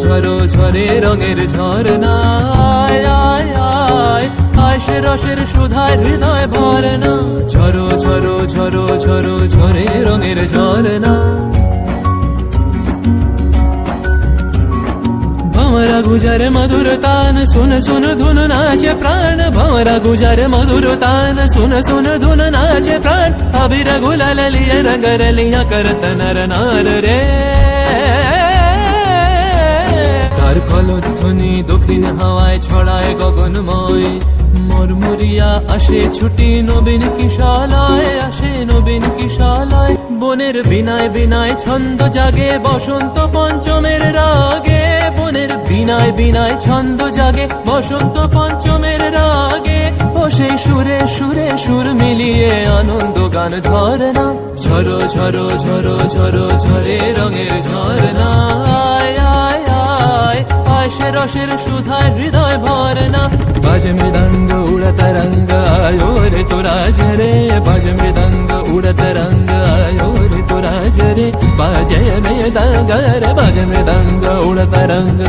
ঝরো ঝরে রঙের ঝরনা, আয় আয় আয় আয় সে রসের সুধায় হৃদয় ভরে না। ঝরো ঝরো ঝরো ঝরো ঝরে রঙের ঝরনা। भंवरा गुजर मधुर तान सुन सुन धुन नाचे प्राण। भंवरा गुजर मधुर तान सुन सुन धुन नाचे प्राण। अबीर गुलाल लिए रंग रलियां करत नर नार रे। तार कलध्वनि दक्षिण हावाয় ছড়ায় গগনময়। মরমরিয়া আসে ছুটি নবীন কিশালয়, আসে নবীন কিশালয়। বনের বিনায় বিনায় ছন্দ জাগে বসন্ত পঞ্চমের রাগে। বনের বিনায় বিনায় ছন্দ জাগে বসন্ত পঞ্চমের রাগে। ও সেই সুরে সুরে সুর মিলিয়ে আনন্দ গান ধরে না। ঝরো ঝরো ঝরো ঝরো ঝরে রঙের ঝরনা, আয় আয় আয় আয় সে রসের সুধায় হৃদয় ভরে না। বাজ মৃদঙ্গ উড়ত রঙ্গ আয়ো রে তোরা ঝরে। বাজ মৃদঙ্গ উড়ত রঙ্গ আয়ো রে তোরা ঝরে। বাজে মৃদঙ্গ রে বাজ মৃদঙ্গ উড়ত রঙ্গ।